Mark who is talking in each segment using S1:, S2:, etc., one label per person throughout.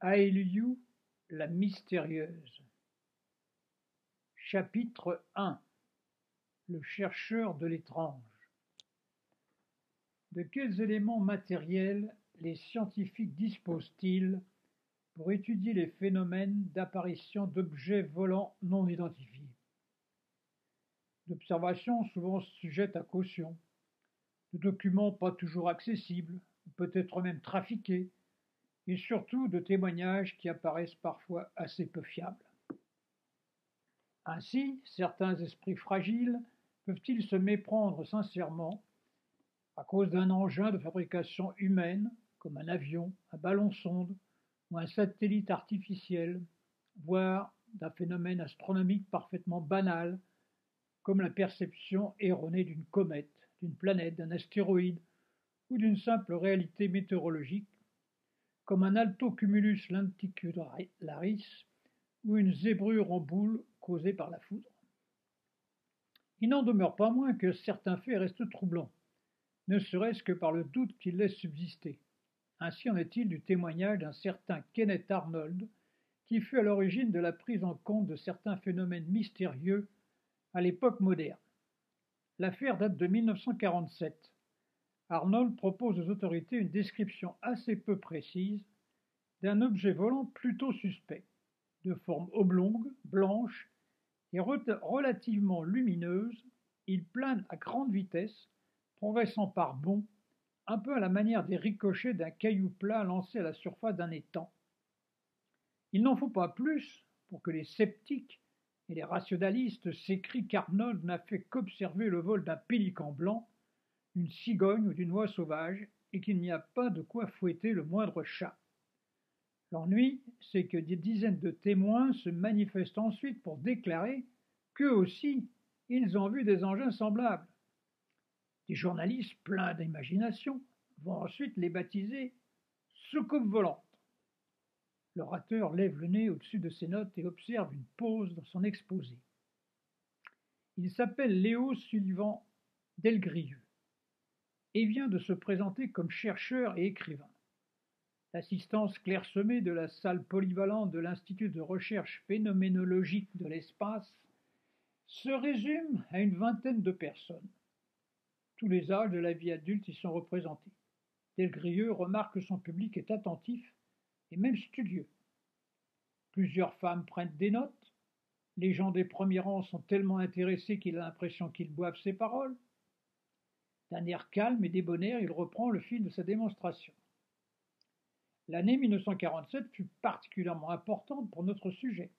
S1: Ailill la mystérieuse. Chapitre 1. Le chercheur de l'étrange. De quels éléments matériels les scientifiques disposent-ils pour étudier les phénomènes d'apparition d'objets volants non identifiés? D'observations souvent sujettes à caution, de documents pas toujours accessibles, ou peut-être même trafiqués, et surtout de témoignages qui apparaissent parfois assez peu fiables. Ainsi, certains esprits fragiles peuvent-ils se méprendre sincèrement à cause d'un engin de fabrication humaine, comme un avion, un ballon-sonde ou un satellite artificiel, voire d'un phénomène astronomique parfaitement banal, comme la perception erronée d'une comète, d'une planète, d'un astéroïde ou d'une simple réalité météorologique, comme un altocumulus lenticularis ou une zébrure en boule causée par la foudre. Il n'en demeure pas moins que certains faits restent troublants, ne serait-ce que par le doute qu'ils laissent subsister. Ainsi en est-il du témoignage d'un certain Kenneth Arnold, qui fut à l'origine de la prise en compte de certains phénomènes mystérieux à l'époque moderne. L'affaire date de 1947. Arnold propose aux autorités une description assez peu précise d'un objet volant plutôt suspect, de forme oblongue, blanche et relativement lumineuse. Il plane à grande vitesse, progressant par bonds, un peu à la manière des ricochets d'un caillou plat lancé à la surface d'un étang. Il n'en faut pas plus pour que les sceptiques et les rationalistes s'écrient qu'Arnold n'a fait qu'observer le vol d'un pélican blanc, d'une cigogne ou d'une oie sauvage, et qu'il n'y a pas de quoi fouetter le moindre chat. L'ennui, c'est que des dizaines de témoins se manifestent ensuite pour déclarer qu'eux aussi, ils ont vu des engins semblables. Des journalistes pleins d'imagination vont ensuite les baptiser soucoupes volantes. L'orateur lève le nez au-dessus de ses notes et observe une pause dans son exposé. Il s'appelle Léo Sullivan Delgrieux et vient de se présenter comme chercheur et écrivain. L'assistance clairsemée de la salle polyvalente de l'Institut de recherche phénoménologique de l'espace se résume à une vingtaine de personnes. Tous les âges de la vie adulte y sont représentés. Delgrieux remarque que son public est attentif et même studieux. Plusieurs femmes prennent des notes. Les gens des premiers rangs sont tellement intéressés qu'il a l'impression qu'ils boivent ses paroles. D'un air calme et débonnaire, il reprend le fil de sa démonstration. L'année 1947 fut particulièrement importante pour notre sujet,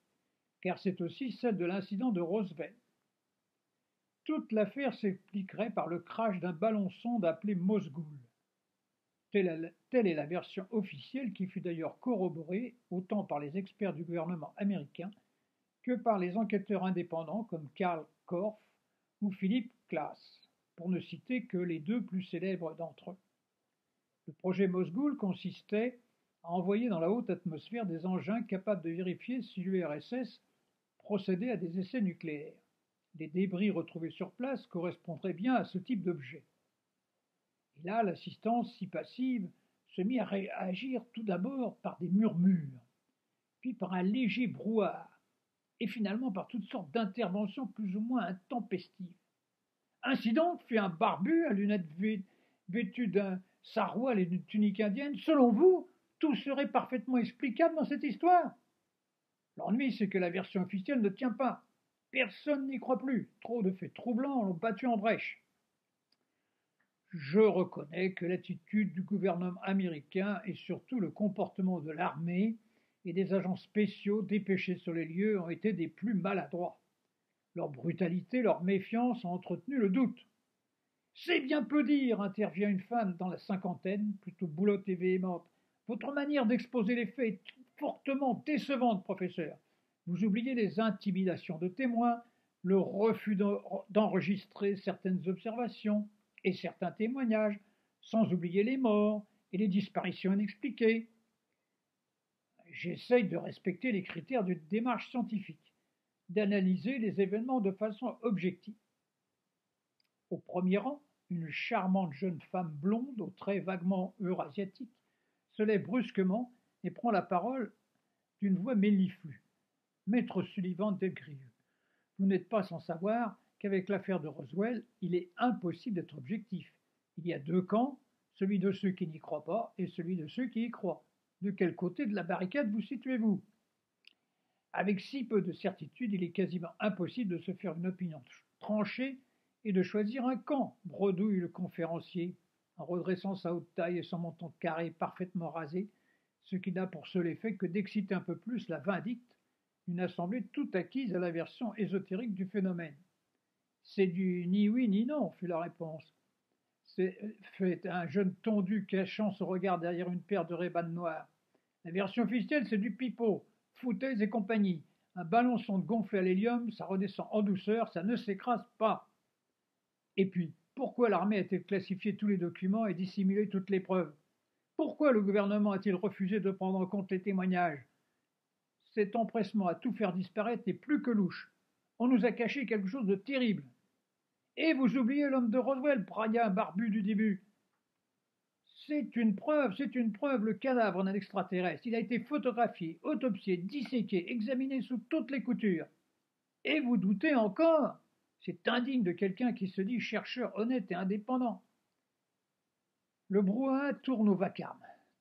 S1: car c'est aussi celle de l'incident de Roswell. Toute l'affaire s'expliquerait par le crash d'un ballon-sonde appelé Mosgoul. Telle est la version officielle qui fut d'ailleurs corroborée autant par les experts du gouvernement américain que par les enquêteurs indépendants comme Karl Korff ou Philip Klass, pour ne citer que les deux plus célèbres d'entre eux. Le projet Mosgoul consistait à envoyer dans la haute atmosphère des engins capables de vérifier si l'URSS procédait à des essais nucléaires. Les débris retrouvés sur place correspondraient bien à ce type d'objet. Et là, l'assistance si passive se mit à réagir tout d'abord par des murmures, puis par un léger brouhaha, et finalement par toutes sortes d'interventions plus ou moins intempestives. Ainsi donc, fit un barbu à lunettes vêtu d'un saroual et d'une tunique indienne, selon vous, tout serait parfaitement explicable dans cette histoire? L'ennui, c'est que la version officielle ne tient pas. Personne n'y croit plus. Trop de faits troublants l'ont battu en brèche. Je reconnais que l'attitude du gouvernement américain et surtout le comportement de l'armée et des agents spéciaux dépêchés sur les lieux ont été des plus maladroits. Leur brutalité, leur méfiance ont entretenu le doute. C'est bien peu dire, intervient une femme dans la cinquantaine, plutôt boulotte et véhémente. Votre manière d'exposer les faits est fortement décevante, professeur. Vous oubliez les intimidations de témoins, le refus d'enregistrer certaines observations et certains témoignages, sans oublier les morts et les disparitions inexpliquées. J'essaye de respecter les critères d'une démarche scientifique, d'analyser les événements de façon objective. Au premier rang, une charmante jeune femme blonde aux traits vaguement eurasiatiques se lève brusquement et prend la parole d'une voix melliflue. Maître Sullivan Delgrilleux, vous n'êtes pas sans savoir qu'avec l'affaire de Roswell, il est impossible d'être objectif. Il y a deux camps, celui de ceux qui n'y croient pas et celui de ceux qui y croient. De quel côté de la barricade vous situez-vous? Avec si peu de certitude, il est quasiment impossible de se faire une opinion tranchée et de choisir un camp, bredouille le conférencier, en redressant sa haute taille et son menton carré parfaitement rasé, ce qui n'a pour seul effet que d'exciter un peu plus la vindicte d'une assemblée toute acquise à la version ésotérique du phénomène. C'est du ni oui ni non, fut la réponse. C'est fait un jeune tondu cachant son regard derrière une paire de rébans noirs. La version officielle, c'est du pipeau, foutaise et compagnie. Un ballon sonde gonflé à l'hélium, ça redescend en douceur, ça ne s'écrase pas. Et puis, pourquoi l'armée a-t-elle classifié tous les documents et dissimulé toutes les preuves? Pourquoi le gouvernement a-t-il refusé de prendre en compte les témoignages? Cet empressement à tout faire disparaître est plus que louche. On nous a caché quelque chose de terrible. Et vous oubliez l'homme de Roswell, brailla un barbu du début. C'est une preuve, le cadavre d'un extraterrestre. Il a été photographié, autopsié, disséqué, examiné sous toutes les coutures. Et vous doutez encore? C'est indigne de quelqu'un qui se dit chercheur honnête et indépendant. Le brouhaha tourne au vacarme.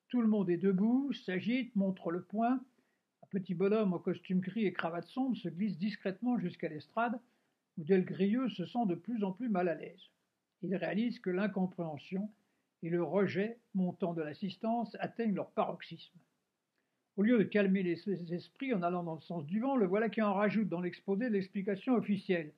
S1: Tout le monde est debout, s'agite, montre le poing. Un petit bonhomme au costume gris et cravate sombre se glisse discrètement jusqu'à l'estrade, où Delgrilleux se sent de plus en plus mal à l'aise. Il réalise que l'incompréhension et le rejet montant de l'assistance atteignent leur paroxysme. Au lieu de calmer les esprits en allant dans le sens du vent, le voilà qui en rajoute dans l'exposé de l'explication officielle.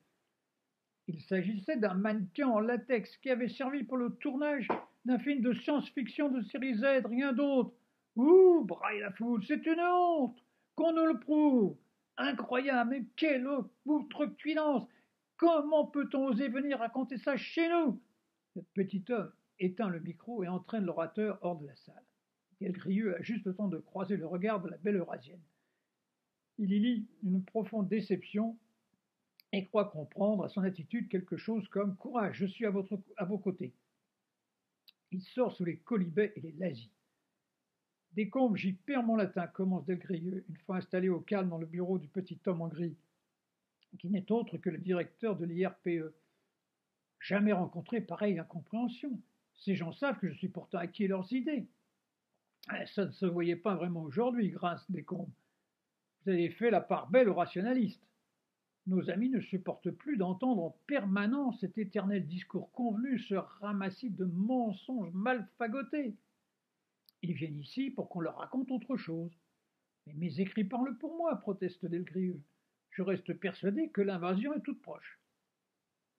S1: Il s'agissait d'un mannequin en latex qui avait servi pour le tournage d'un film de science-fiction de série Z, rien d'autre. Ouh, braille la foule, c'est une honte qu'on nous le prouve. Incroyable, mais quelle outrecuidance! Comment peut-on oser venir raconter ça chez nous? Le petit homme éteint le micro et entraîne l'orateur hors de la salle. Delgrilleux a juste le temps de croiser le regard de la belle Eurasienne. Il y lit une profonde déception et croit comprendre à son attitude quelque chose comme courage, je suis à vos côtés. Il sort sous les colibets et les lazis. Décombe, j'y perds mon latin, commence Delgrilleux, une fois installé au calme dans le bureau du petit homme en gris, qui n'est autre que le directeur de l'IRPE. Jamais rencontré pareille incompréhension. Ces gens savent que je suis pourtant acquis à leurs idées. Ça ne se voyait pas vraiment aujourd'hui, grince Décombe. Vous avez fait la part belle aux rationalistes. Nos amis ne supportent plus d'entendre en permanence cet éternel discours convenu, ce ramassis de mensonges mal fagotés. Ils viennent ici pour qu'on leur raconte autre chose. Mais mes écrits parlent pour moi, proteste Delgrilleux. Je reste persuadé que l'invasion est toute proche.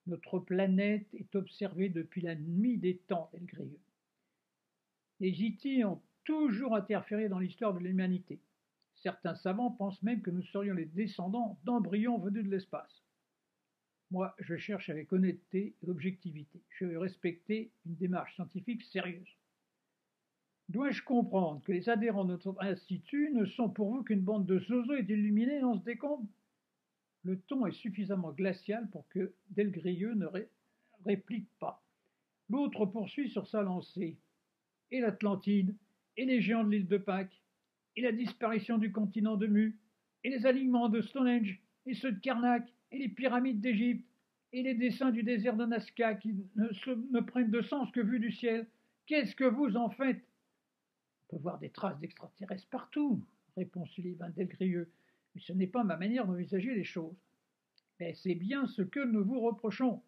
S1: Notre planète est observée depuis la nuit des temps, Delgrilleux. Les JT ont toujours interféré dans l'histoire de l'humanité. Certains savants pensent même que nous serions les descendants d'embryons venus de l'espace. Moi, je cherche avec honnêteté et objectivité. Je veux respecter une démarche scientifique sérieuse. Dois-je comprendre que les adhérents de notre institut ne sont pour vous qu'une bande de zozos et d'illuminés dans ce décombre? Le ton est suffisamment glacial pour que Delgrilleux ne réplique pas. L'autre poursuit sur sa lancée. Et l'Atlantide, et les géants de l'île de Pâques, et la disparition du continent de Mu, et les alignements de Stonehenge, et ceux de Karnak, et les pyramides d'Égypte, et les dessins du désert de Nazca qui ne prennent de sens que vu du ciel. Qu'est-ce que vous en faites? On peut voir des traces d'extraterrestres partout, répond Sullivan Delgrilleux, mais ce n'est pas ma manière d'envisager les choses. Mais c'est bien ce que nous vous reprochons,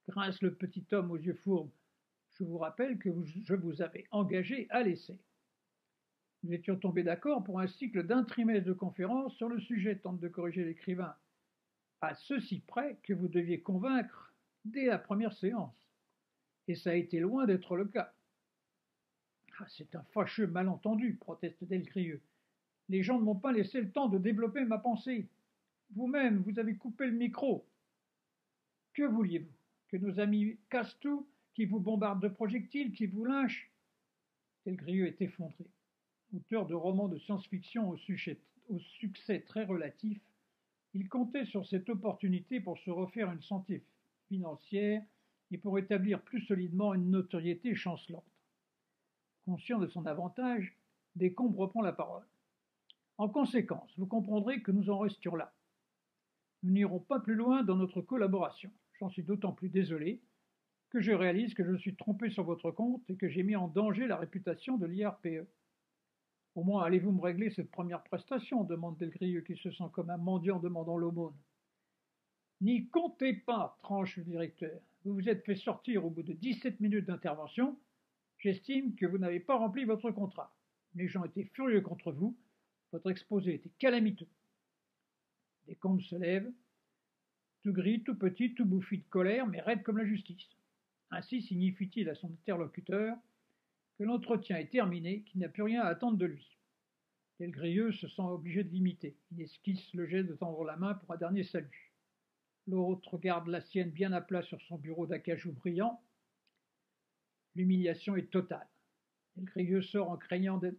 S1: grince le petit homme aux yeux fourbes. Je vous rappelle que je vous avais engagé à l'essai. Nous étions tombés d'accord pour un cycle d'un trimestre de conférences sur le sujet, tente de corriger l'écrivain, à ceci près que vous deviez convaincre dès la première séance. Et ça a été loin d'être le cas. Ah, c'est un fâcheux malentendu, proteste Delgrilleux. Les gens ne m'ont pas laissé le temps de développer ma pensée. Vous-même, vous avez coupé le micro. Que vouliez-vous? Que nos amis cassent tout, qui vous bombardent de projectiles, qui vous lynchent? Delgrilleux est effondré. Auteur de romans de science-fiction au succès très relatif, il comptait sur cette opportunité pour se refaire une santé financière et pour établir plus solidement une notoriété chancelante. Conscient de son avantage, Descombes reprend la parole. En conséquence, vous comprendrez que nous en restions là. Nous n'irons pas plus loin dans notre collaboration. J'en suis d'autant plus désolé que je réalise que je me suis trompé sur votre compte et que j'ai mis en danger la réputation de l'IRPE. Au moins, allez-vous me régler cette première prestation demande Delgrilleux qui se sent comme un mendiant demandant l'aumône. N'y comptez pas, tranche le directeur. Vous vous êtes fait sortir au bout de 17 minutes d'intervention. J'estime que vous n'avez pas rempli votre contrat. Les gens étaient furieux contre vous. Votre exposé était calamiteux. Descombes se lève, tout gris, tout petit, tout bouffi de colère, mais raide comme la justice. Ainsi signifie-t-il à son interlocuteur que l'entretien est terminé, qu'il n'a plus rien à attendre de lui. Delgrilleux se sent obligé de l'imiter. Il esquisse le geste de tendre la main pour un dernier salut. L'autre garde la sienne bien à plat sur son bureau d'acajou brillant. L'humiliation est totale. Delgrilleux sort en craignant de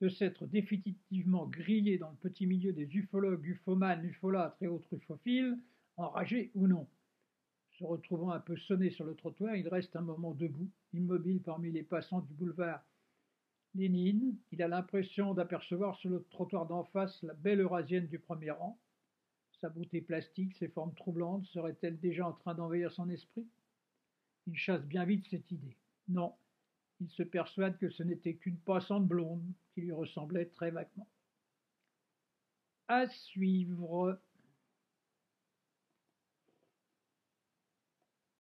S1: s'être définitivement grillé dans le petit milieu des ufologues, ufomanes, ufolâtres et autres ufophiles, enragés ou non. Se retrouvant un peu sonné sur le trottoir, il reste un moment debout, immobile parmi les passants du boulevard Lénine. Il a l'impression d'apercevoir sur le trottoir d'en face la belle Eurasienne du premier rang. Sa beauté plastique, ses formes troublantes, seraient-elles déjà en train d'envahir son esprit? Il chasse bien vite cette idée. Non, il se persuade que ce n'était qu'une passante blonde qui lui ressemblait très vaguement. À suivre.